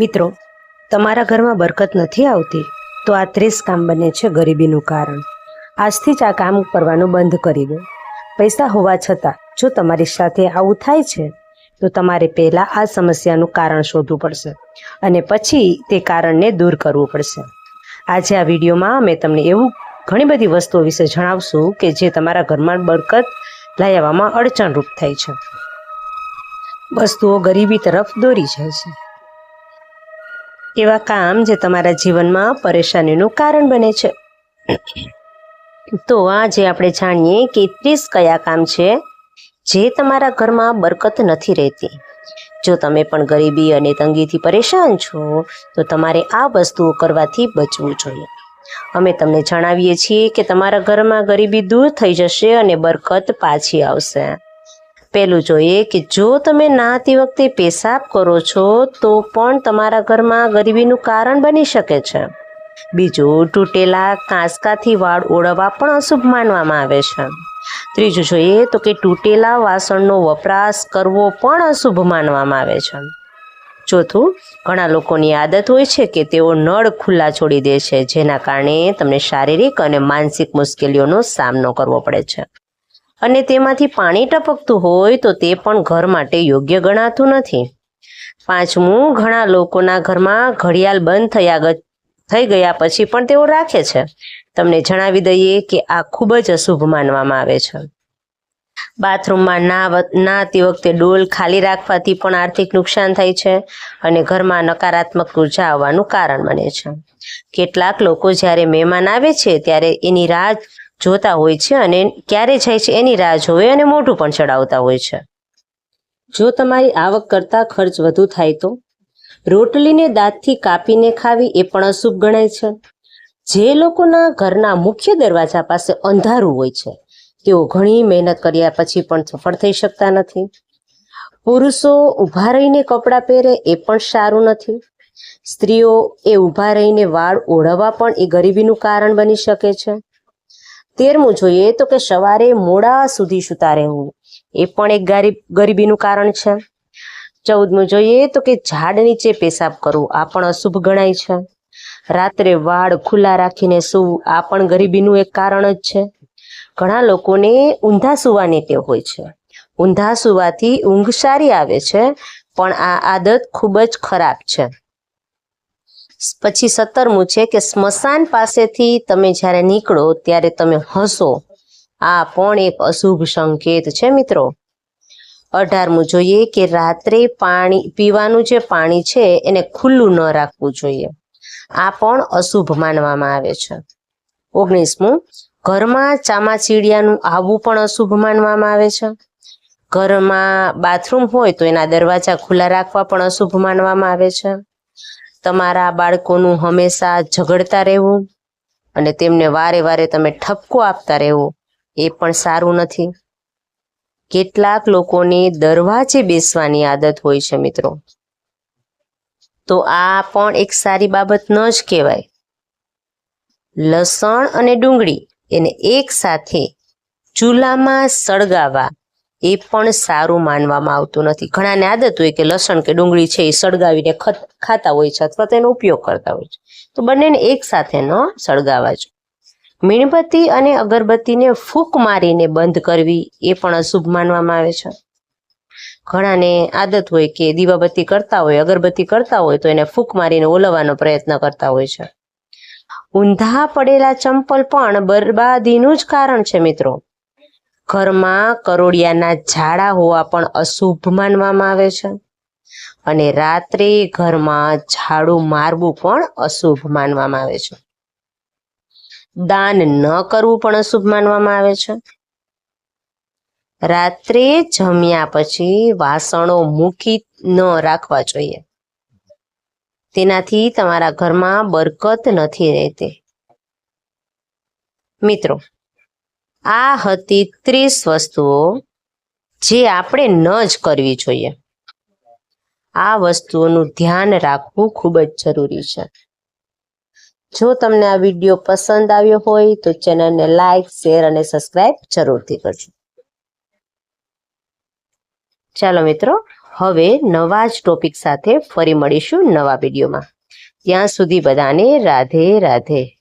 મિત્રો, તમારા ઘરમાં બરકત નથી આવતી તો આ 30 કામ બને છે ગરીબીનું કારણ. આજથી જ આ કામ કરવાનું બંધ કરી દો. પૈસા હોવા છતાં જો તમારી સાથે આવું થાય છે તો તમારે પહેલાં આ સમસ્યાનું કારણ શોધવું પડશે અને પછી તે કારણને દૂર કરવું પડશે. આજે આ વિડીયોમાં અમે તમને એવું ઘણી બધી વસ્તુઓ વિશે જણાવશું કે જે તમારા ઘરમાં બરકત લઈ આવવામાં અડચણરૂપ થાય છે. વસ્તુઓ ગરીબી તરફ દોરી જાય છે. એવા કામ જે તમારા જીવનમાં પરેશાનીનું કારણ બને છે. તો આજે આપણે જાણીએ કે 30 કયા કામ છે જે તમારા ઘરમાં બરકત નથી રહેતી. જો તમે પણ ગરીબી અને તંગીથી પરેશાન છો તો તમારે આ વસ્તુઓ કરવાથી બચવું જોઈએ. અમે તમને જણાવીએ છીએ કે તમારા ઘરમાં ગરીબી દૂર થઈ જશે અને બરકત પાછી આવશે. પહેલું જોઈએ કે જો તમે નહાતી વખતે પેશાબ કરો છો તો પણ તમારા ઘરમાં ગરીબીનું કારણ બની શકે છે. બીજું, તૂટેલા કાંસકાથી વાળ ઓળવવા પણ અશુભ માનવામાં આવે છે. ત્રીજું જોઈએ તો કે તૂટેલા વાસણનો વપરાશ કરવો પણ અશુભ માનવામાં આવે છે. ચોથું, ઘણા લોકોની આદત હોય છે કે તેઓ નળ ખુલ્લા છોડી દે છે, જેના કારણે તમને શારીરિક અને માનસિક મુશ્કેલીઓનો સામનો કરવો પડે છે. અને તેમાંથી પાણી ટપકતું હોય તો તે પણ ઘર માટે યોગ્ય ગણાતું નથી. પાંચમું, ઘણા લોકોના ઘરમાં ઘડિયાળ બંધ થઈ ગયા પછી પણ તેઓ રાખે છે. તમને જણાવી દઈએ કે આ ખૂબ જ અશુભ માનવામાં આવે છે. બાથરૂમમાં નહાતી વખતે ડોલ ખાલી રાખવાથી પણ આર્થિક નુકસાન થાય છે અને ઘરમાં નકારાત્મક ઉર્જા આવવાનું કારણ બને છે. કેટલાક લોકો જ્યારે મહેમાન આવે છે ત્યારે એની રાહ જોતા હોય છે અને ક્યારે જાય છે એની રાહ જોવે અને મોઢું પણ ચડાવતા હોય છે. જો તમારી આવક કરતાં ખર્ચ વધુ થાય તો રોટલીને દાંતથી કાપીને ખાવી એ પણ અશુભ ગણાય છે. જે લોકોના ઘરના મુખ્ય દરવાજા પાસે અંધારું હોય છે તેઓ ઘણી મહેનત કર્યા પછી પણ સફળ થઈ શકતા નથી. પુરુષો ઊભા રહીને કપડાં પહેરે એ પણ સારું નથી. સ્ત્રીઓ એ ઊભા રહીને વાળ ઓળવવા પણ એ ગરીબીનું કારણ બની શકે છે. 13મું જોઈએ તો કે સવારે મોડા સુધી સૂતા રહેવું એ પણ એક ગરીબીનું કારણ છે. 14મું જોઈએ તો કે ઝાડ નીચે પેશાબ કરવું આ પણ અશુભ ગણાય છે. રાત્રે વાળ ખુલ્લા રાખીને સૂવું આ પણ ગરીબીનું એક કારણ જ છે. ઘણા લોકોને ઊંધા સૂવાની ટેવ હોય છે. ઊંધા સૂવાથી ઊંઘ સારી આવે છે પણ આ આદત ખૂબ જ ખરાબ છે. પછી 17મું છે કે સ્મશાન પાસેથી તમે જ્યારે નીકળો ત્યારે તમે હસો આ પણ એક અશુભ સંકેત છે મિત્રો. 18મું જોઈએ કે રાત્રે પીવાનું જે પાણી છે એને ખુલ્લું ન રાખવું જોઈએ. આ પણ અશુભ માનવામાં આવે છે. 19મું, ઘરમાં ચામાચીડિયાનું આવવું પણ અશુભ માનવામાં આવે છે. ઘરમાં બાથરૂમ હોય તો એના દરવાજા ખુલ્લા રાખવા પણ અશુભ માનવામાં આવે છે. તમારા બાળકોનું હંમેશા ઝઘડતા રહેવું અને તેમને વારે વારે તમે ઠપકો આપતા રહેવું એ પણ સારું નથી. કેટલાક લોકોને દરવાજે બેસવાની આદત હોય છે મિત્રો, તો આ પણ એક સારી બાબત ન જ કહેવાય. લસણ અને ડુંગળી એને એક સાથે ચૂલામાં સળગાવવા એ પણ સારું માનવામાં આવતું નથી. ઘણાને આદત હોય કે લસણ કે ડુંગળી છે એ સળગાવીને ખાતા હોય છે અથવા તેનો ઉપયોગ કરતા હોય છે, તો બંનેને એક સાથે ન સળગાવવા જોઈએ. મીણબત્તી અને અગરબત્તીને ફૂંક મારીને બંધ કરવી એ પણ અશુભ માનવામાં આવે છે. ઘણાને આદત હોય કે દીવાબત્તી કરતા હોય, અગરબત્તી કરતા હોય તો એને ફૂંક મારીને ઓલવવાનો પ્રયત્ન કરતા હોય છે. ઊંધા પડેલા ચંપલ પણ બરબાદીનું જ કારણ છે મિત્રો. ઘરમાં કરોડિયાના ઝાડા હોવા પણ અશુભ માનવામાં આવે છે અને રાત્રે ઘરમાં ઝાડુ મારવું પણ અશુભ માનવામાં આવે છે. દાન ન કરવું પણ અશુભ માનવામાં આવે છે. રાત્રે જમ્યા પછી વાસણો મૂકી ન રાખવા જોઈએ. તેનાથી તમારા ઘરમાં બરકત નથી રહેતી. મિત્રો, આ હતી 30 વસ્તુઓ જે આપણે ન જ કરવી જોઈએ. આ વસ્તુઓનું ધ્યાન રાખવું ખૂબ જ જરૂરી છે. જો તમને આ વિડીયો પસંદ આવ્યો હોય તો ચેનલને લાઈક, શેર અને સબસ્ક્રાઇબ જરૂરથી કરજો. ચાલો મિત્રો, હવે નવા જ ટોપિક સાથે ફરી મળીશું નવા વિડીયોમાં. ત્યાં સુધી બધાને રાધે રાધે.